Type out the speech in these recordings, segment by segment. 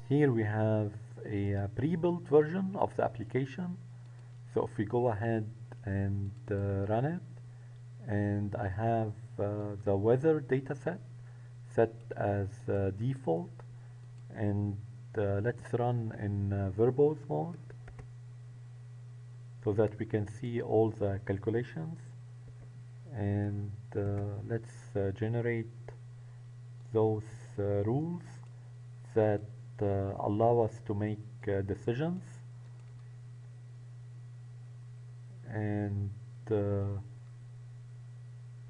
Here we have a pre-built version of the application. So if we go ahead and run it, and I have the weather dataset set as default, and let's run in verbose mode so that we can see all the calculations. And let's generate those rules that allow us to make decisions. And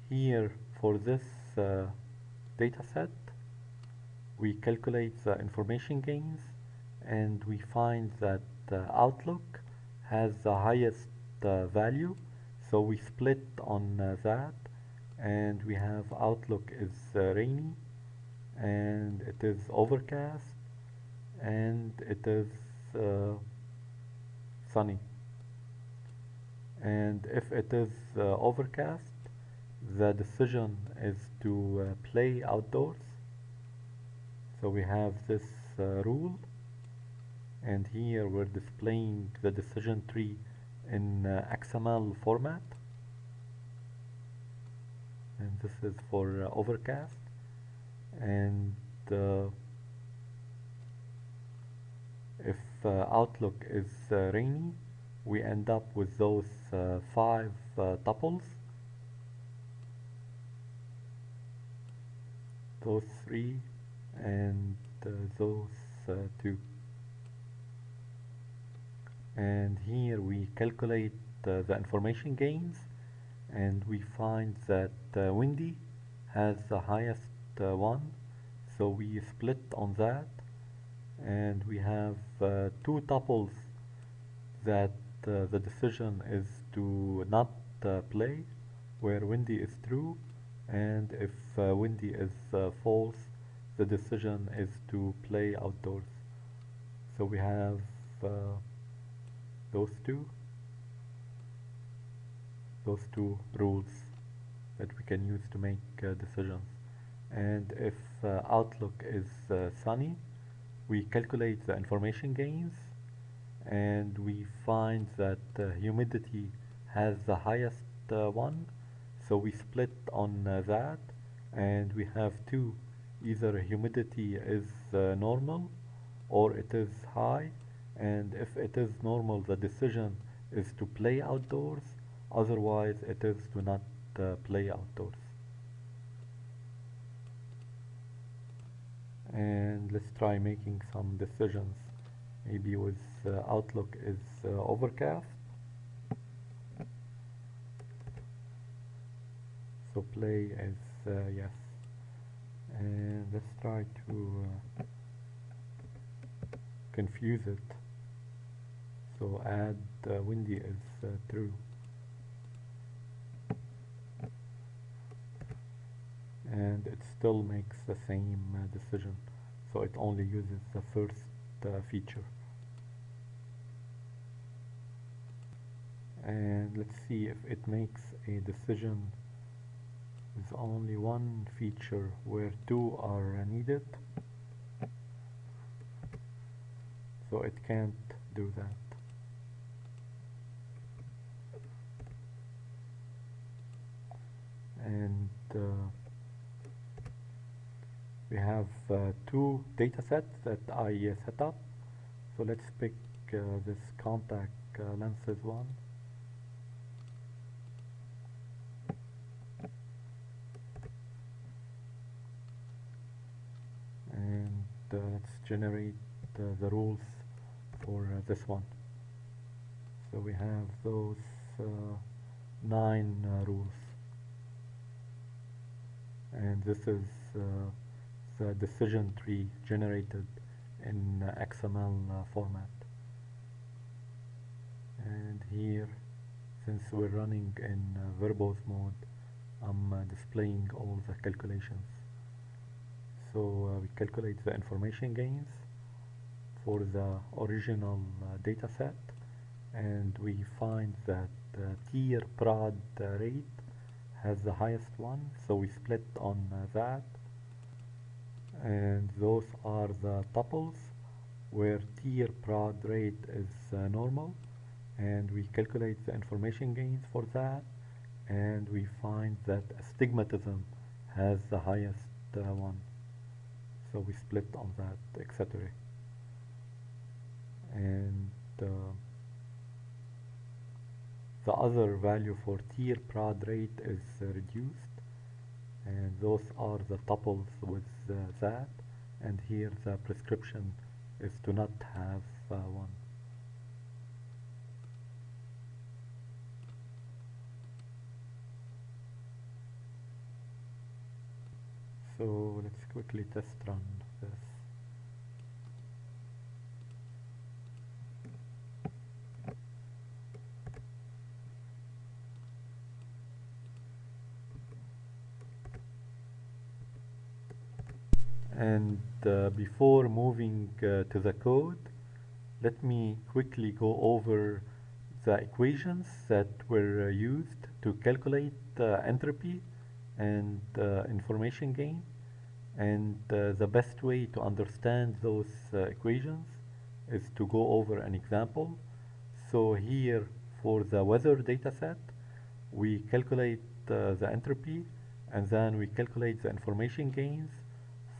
here for this dataset, we calculate the information gains, and we find that Outlook has the highest value, so we split on that, and we have Outlook is rainy, and it is overcast, and it is sunny. And if it is overcast, the decision is to play outdoors. So we have this rule, and here we're displaying the decision tree in XML format, and this is for overcast. And if Outlook is rainy, we end up with those 5 tuples, those 3, and those 2. And here we calculate the information gains, and we find that windy has the highest one, so we split on that, and we have 2 tuples that the decision is to not play, where windy is true, and if windy is false, the decision is to play outdoors. So we have those two rules that we can use to make decisions. And if Outlook is sunny, we calculate the information gains, and we find that humidity has the highest one, so we split on that, and we have 2. Either humidity is normal or it is high, and if it is normal, the decision is to play outdoors, otherwise it is to not play outdoors. And let's try making some decisions, maybe with Outlook is overcast, so play is yes. And let's try to confuse it, so add windy is true, and it still makes the same decision, so it only uses the first feature. And let's see if it makes a decision with only one feature where 2 are needed. So it can't do that. And we have 2 datasets that I set up. So let's pick this contact lenses one. And let's generate the rules for this one. So we have those 9 rules, and this is the decision tree generated in XML format. And here, since we're running in verbose mode, I'm displaying all the calculations. So we calculate the information gains for the original dataset, and we find that tier prod rate has the highest one, so we split on that, and those are the tuples where tier prod rate is normal, and we calculate the information gains for that, and we find that astigmatism has the highest one. So we split on that, etc. And the other value for tier prod rate is reduced, and those are the tuples with that, and here the prescription is to not have one. So let's quickly test run this. And before moving to the code, let me quickly go over the equations that were used to calculate entropy and information gain, and the best way to understand those equations is to go over an example. So here for the weather dataset, we calculate the entropy, and then we calculate the information gains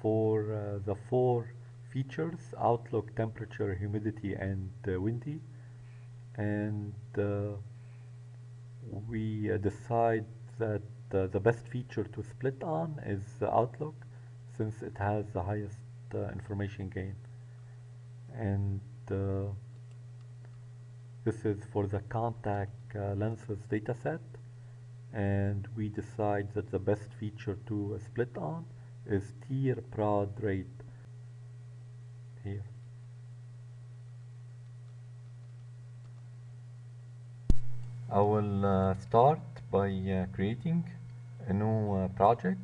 for the four features: outlook, temperature, humidity, and windy. And we decide that the best feature to split on is the outlook, since it has the highest information gain. And this is for the contact lenses dataset, and we decide that the best feature to split on is tier prod rate here. I will start by creating a new project.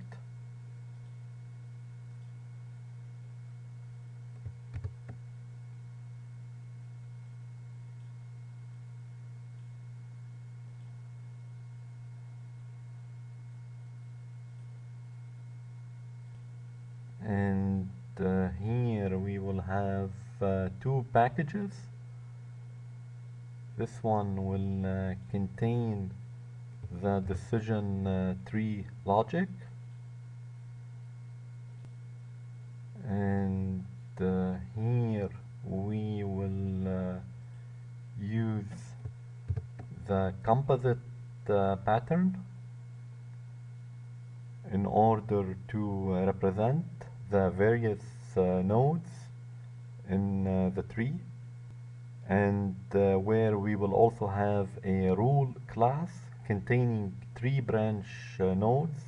And here we will have two packages. This one will contain the decision tree logic, and here we will use the composite pattern in order to represent the various nodes in the tree, and where we will also have a rule class containing 3 branch nodes,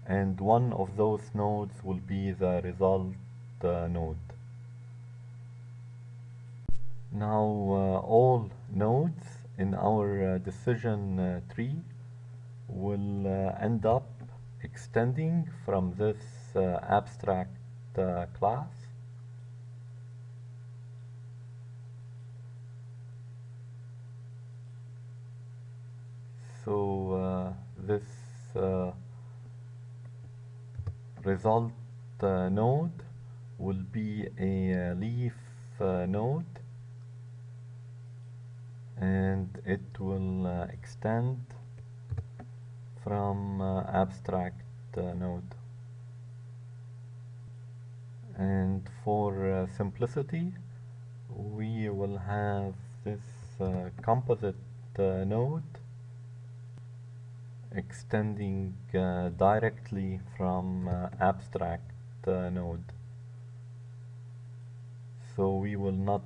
and one of those nodes will be the result node. Now all nodes in our decision tree will end up extending from this abstract class. So this result node will be a leaf node, and it will extend from AbstractNode. And for simplicity, we will have this composite node extending directly from AbstractNode. So we will not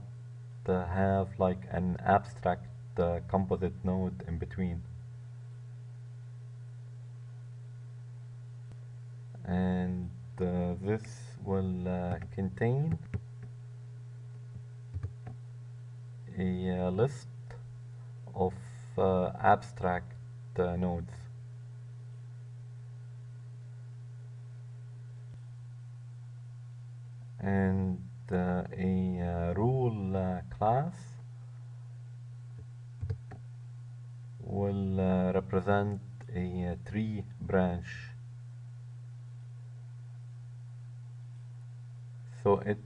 have like an abstract composite node in between. And this will contain a list of abstract nodes. And a rule class will represent a tree branch. So it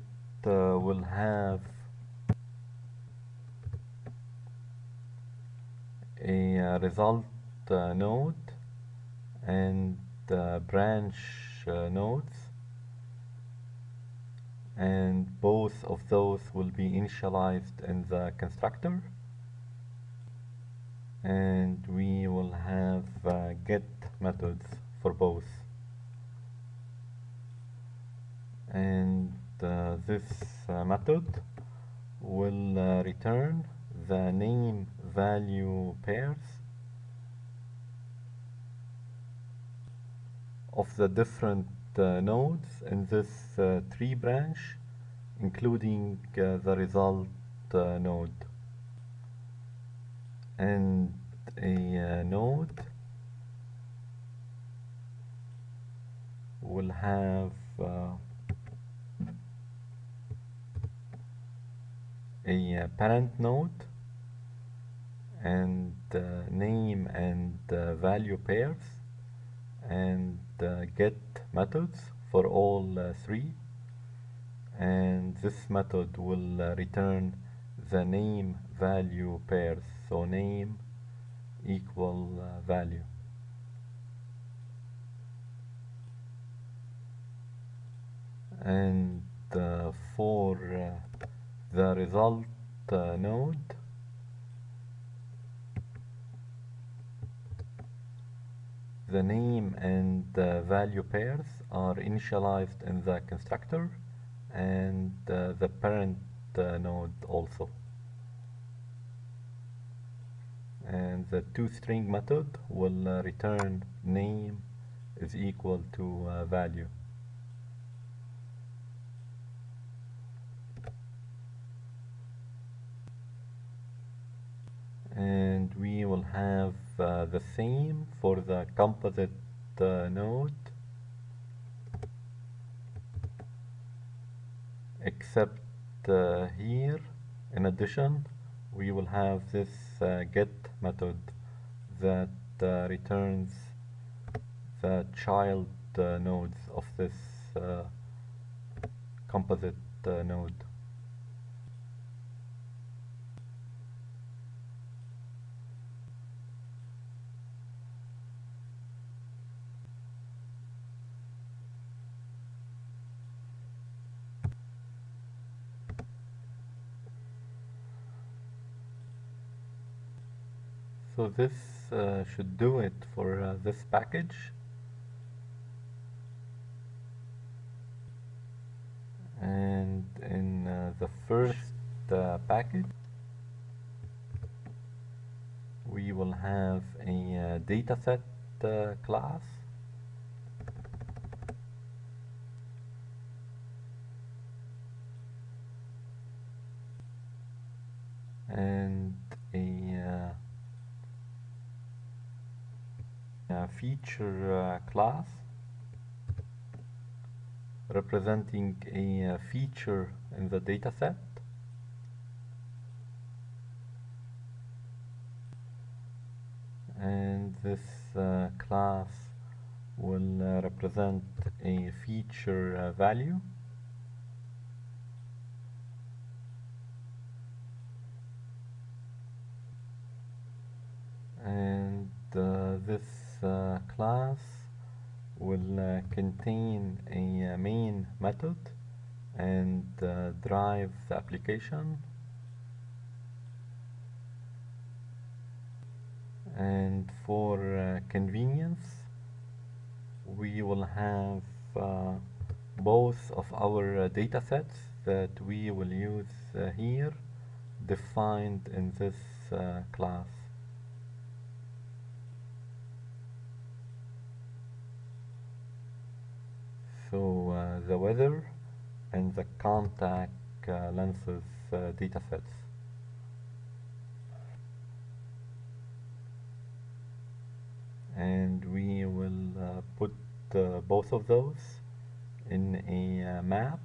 will have a result node and branch nodes, and both of those will be initialized in the constructor, and we will have get methods for both, and this method will return the name value pairs of the different nodes in this tree branch, including the result node. And a node will have a parent node and name and value pairs, and get methods for all three, and this method will return the name value pairs, so name equal value. And for the result node, the name and value pairs are initialized in the constructor, and the parent node also. And the toString method will return name is equal to value. And we will have the same for the composite node, except here in addition we will have this get method that returns the child nodes of this composite node. So this should do it for this package. And in the first package, we will have a DataSet class, and a feature class representing a feature in the dataset, and this class will represent a feature value, and this class will contain a main method and drive the application, and for convenience we will have both of our data sets that we will use here defined in this class. So the weather and the contact lenses datasets. And we will put both of those in a map.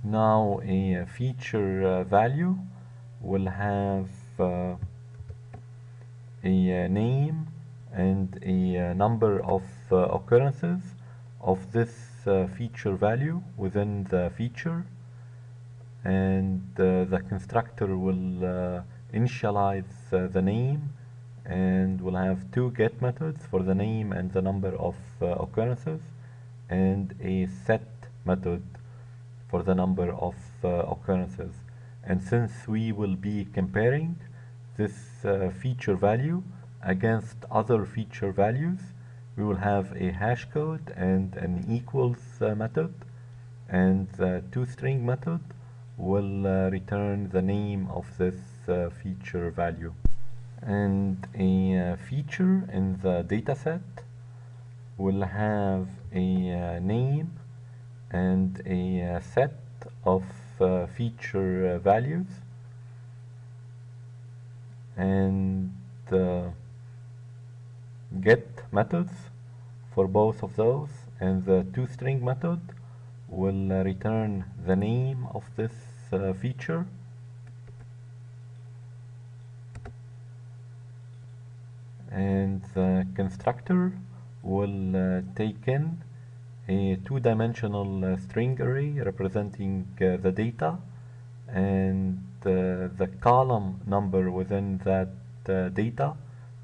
Now a feature value will have a name and a number of occurrences of this feature value within the feature, and the constructor will initialize the name, and we'll have two get methods for the name and the number of occurrences, and a set method for the number of occurrences. And since we will be comparing this feature value against other feature values, we will have a hash code and an equals method, and the toString method will return the name of this feature value. And a feature in the dataset will have a name and a set of feature values, and get methods for both of those, and the toString method will return the name of this feature, and the constructor will take in a two-dimensional string array representing the data and the column number within that data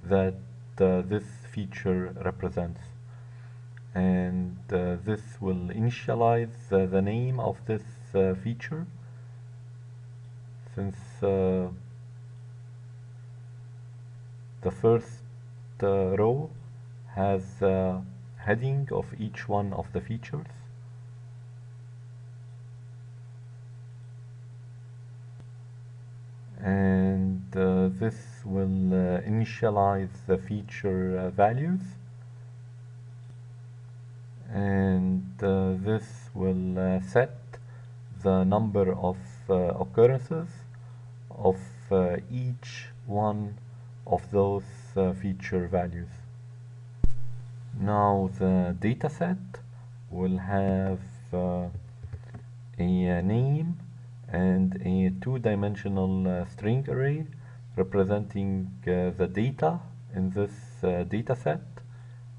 that this feature represents. And this will initialize the name of this feature, since the first row has a heading of each one of the features. And this will initialize the feature values, and this will set the number of occurrences of each one of those feature values. Now the dataset will have a name and a two-dimensional string array representing the data in this dataset,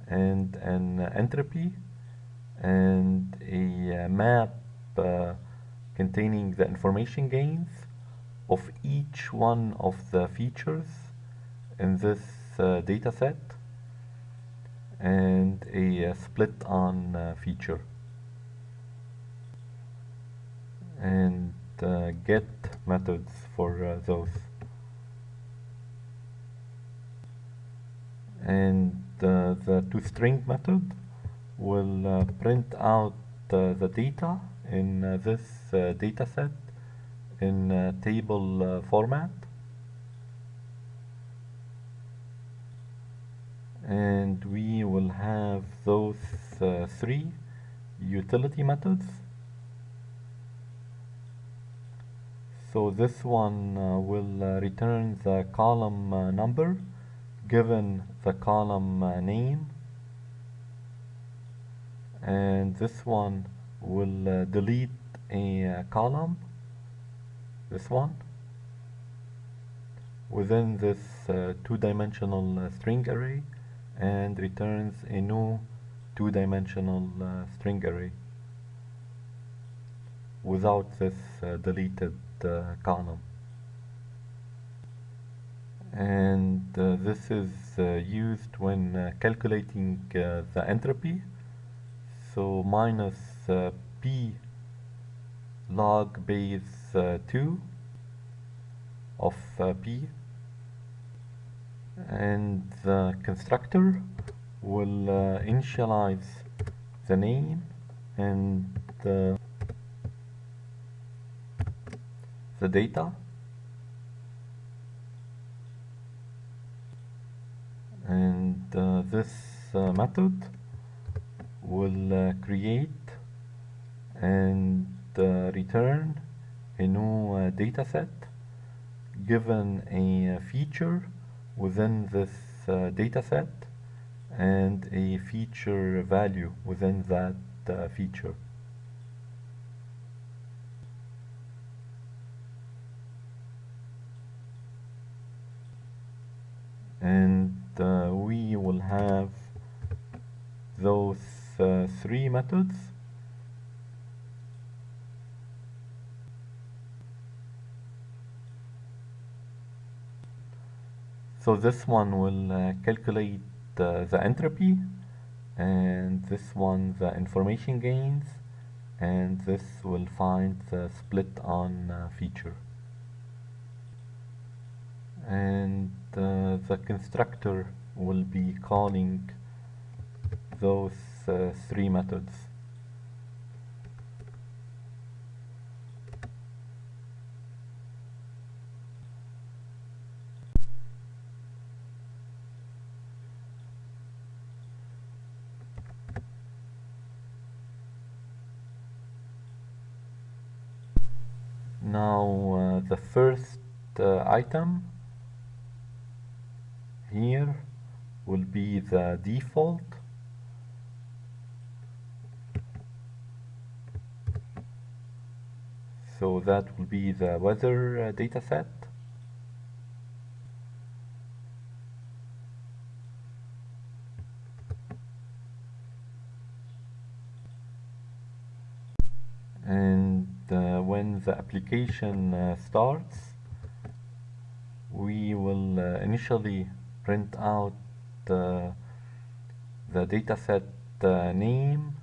and an entropy, and a map containing the information gains of each one of the features in this dataset, and a split on feature, and get methods for those. And the toString method will print out the data in this dataset in table format, and we will have those three utility methods. So this one will return the column number given the column name, and this one will delete a column, this one, within this two-dimensional string array, and returns a new two-dimensional string array without this deleted column. And this is used when calculating the entropy. So minus p log base 2 of p, and the constructor will initialize the name and the data, and this method will create and return a new dataset given a feature within this dataset and a feature value within that feature. and we will have those three methods. So this one will calculate the entropy, and this one the information gains, and this will find the split on feature. And the constructor will be calling those three methods. Now the first item here will be the default. So that will be the weather dataset. And when the application starts, we will initially print out the dataset name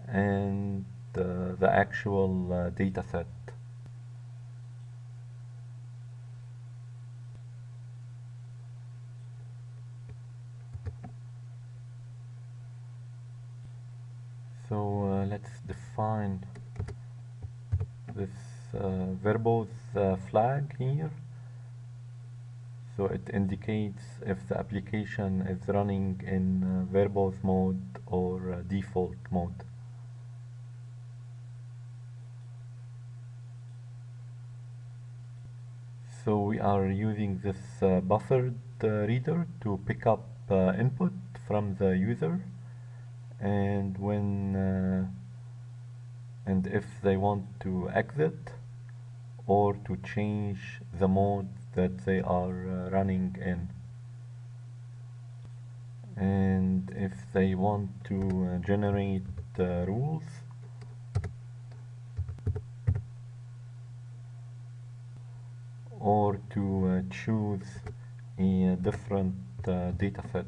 and the actual dataset. So let's define this verbose flag here. So it indicates if the application is running in verbose mode or default mode. So we are using this buffered reader to pick up input from the user, and and if they want to exit or to change the mode that they are running in, and if they want to generate rules, or to choose a different dataset.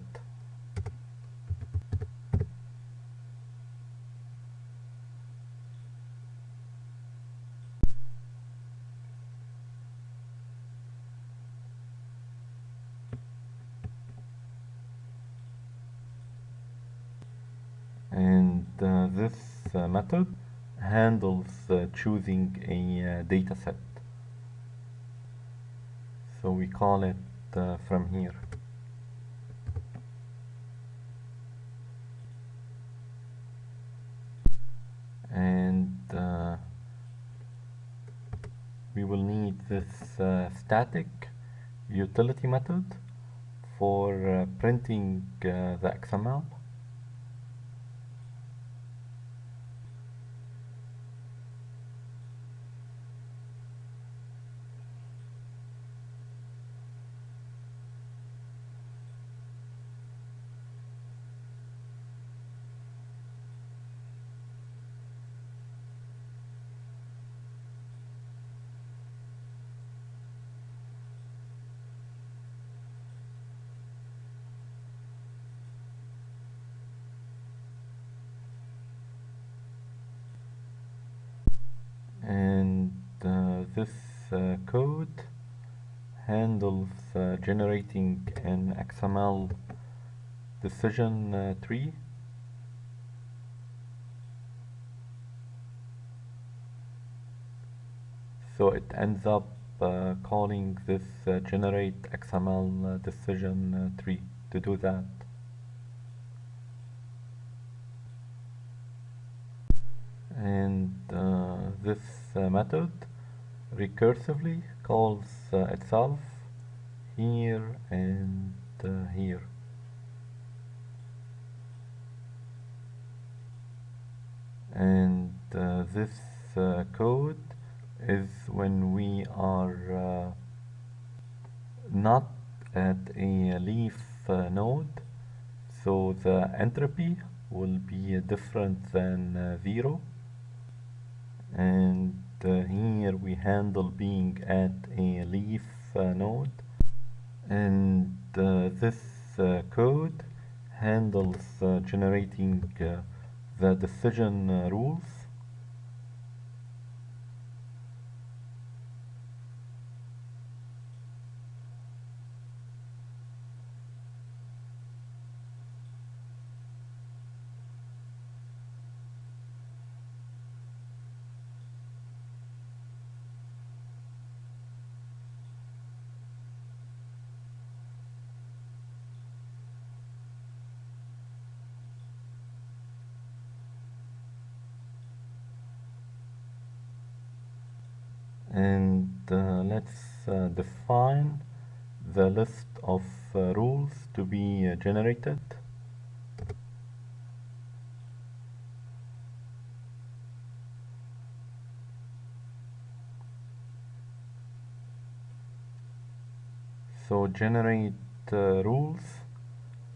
And this method handles choosing a dataset. So we call it from here. And we will need this static utility method for printing the XML. And this code handles generating an XML decision tree. So it ends up calling this generate XML decision tree to do that. And this method recursively calls itself here and here. And this code is when we are not at a leaf node, so the entropy will be different than 0. And here we handle being at a leaf node, and this code handles generating the decision rules. And let's define the list of rules to be generated. So generate rules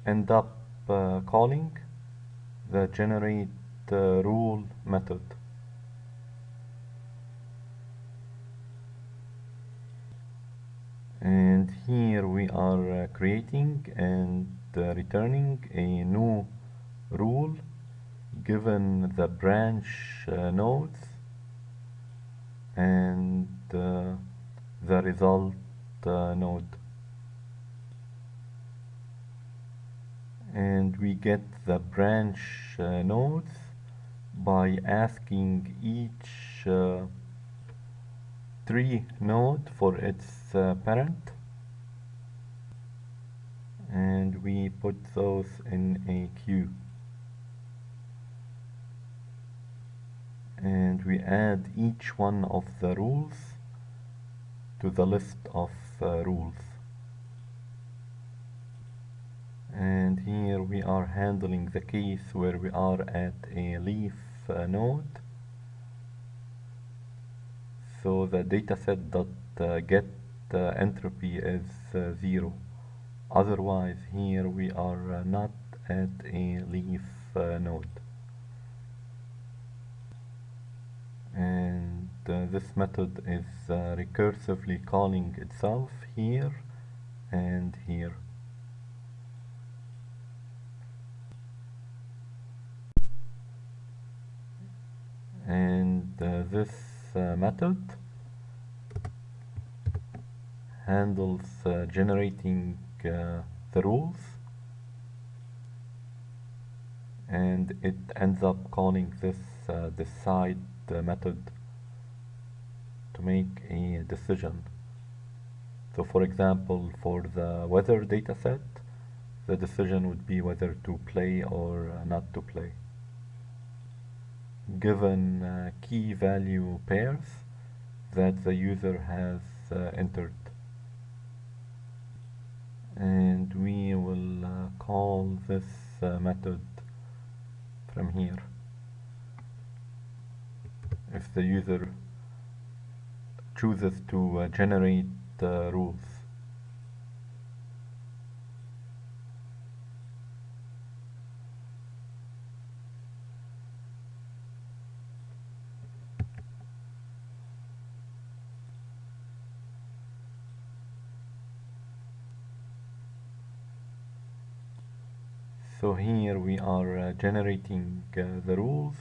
end up calling the generate rule method. And here we are creating and returning a new rule given the branch nodes and the result node. And we get the branch nodes by asking each tree node for its parent, and we put those in a queue, and we add each one of the rules to the list of rules. And here we are handling the case where we are at a leaf node, so the dataset get entropy is 0. Otherwise here we are not at a leaf node. And this method is recursively calling itself here and here. And this method handles generating the rules, and it ends up calling this decide method to make a decision. So for example, for the weather dataset, the decision would be whether to play or not to play, given key value pairs that the user has entered. And we will call this method from here if the user chooses to generate rules. So here we are generating the rules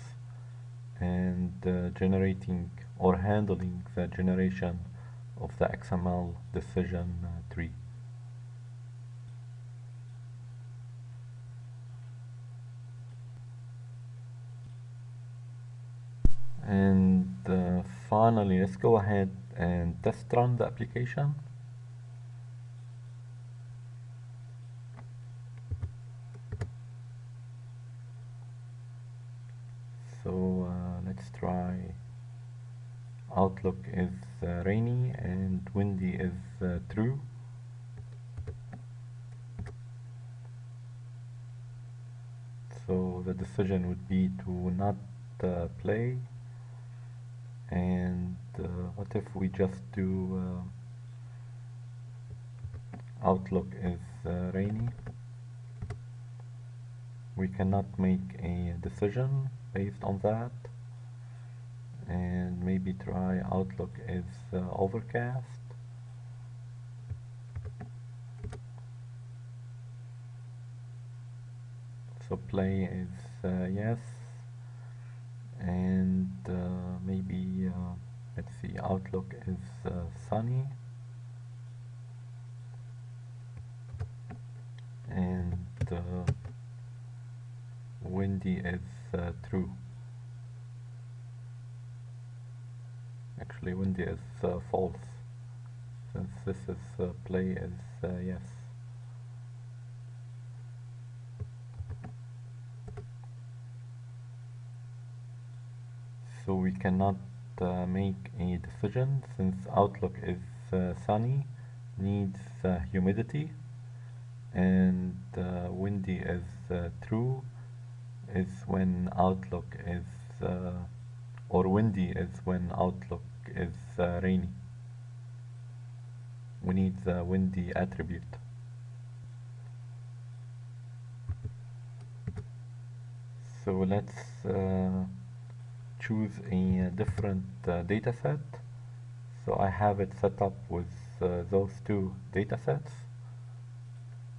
and generating or handling the generation of the XML decision tree. And finally, let's go ahead and test run the application. So let's try Outlook is rainy and windy is true. So the decision would be to not play. And what if we just do outlook is rainy, we cannot make a decision based on that. And maybe try outlook is overcast. So play is yes. And maybe let's see, outlook is sunny. And windy is true. Actually, windy is false, since this is play is yes. So we cannot make a decision, since outlook is sunny, needs humidity, and windy is true, is when outlook is or windy is when outlook is rainy. We need the windy attribute. So let's choose a different data set. So I have it set up with those two data sets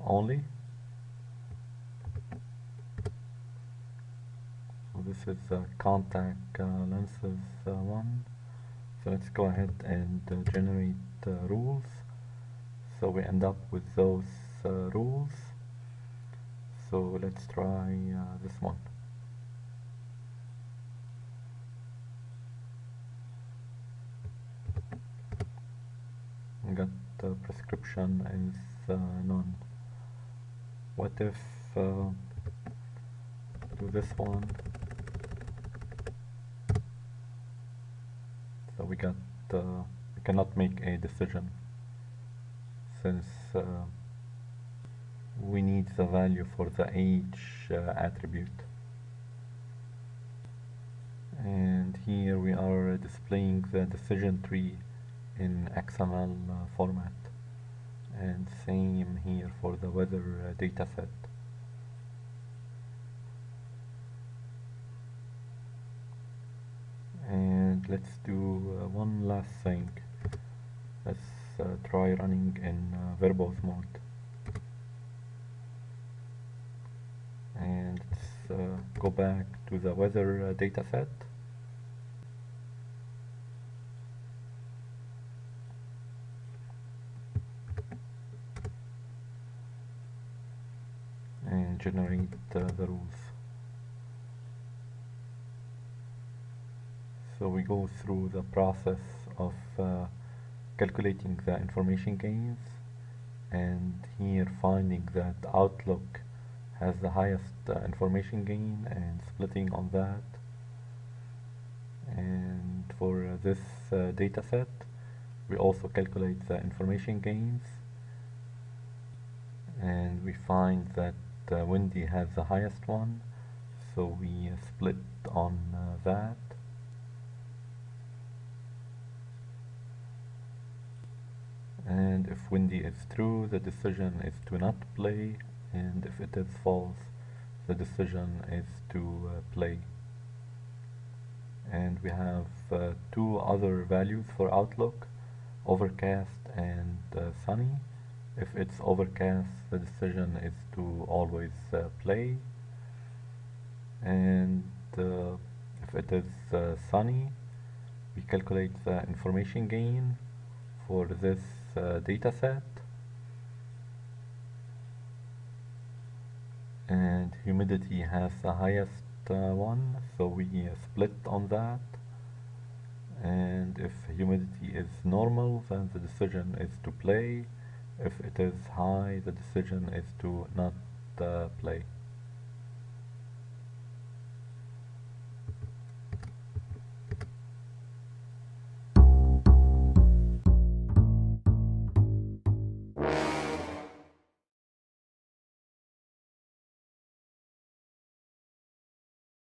only. So this is contact lenses one. So let's go ahead and generate rules. So we end up with those rules. So let's try this one. Got prescription is none. What if do this one? So we got we cannot make a decision, since we need the value for the age attribute. And here we are displaying the decision tree in XML format, and same here for the weather dataset. And let's do one last thing. Let's try running in verbose mode, and let's go back to the weather dataset. And generate the rules. So we go through the process of calculating the information gains, and here finding that outlook has the highest information gain and splitting on that. And for this data set, we also calculate the information gains, and we find that windy has the highest one, so we split on that. And if windy is true, the decision is to not play, and if it is false, the decision is to play. And we have two other values for outlook, overcast and sunny. If it's overcast, the decision is to always play, and if it is sunny, we calculate the information gain for this data set, and humidity has the highest one, so we split on that. And if humidity is normal, then the decision is to play. If it is high, the decision is to not play.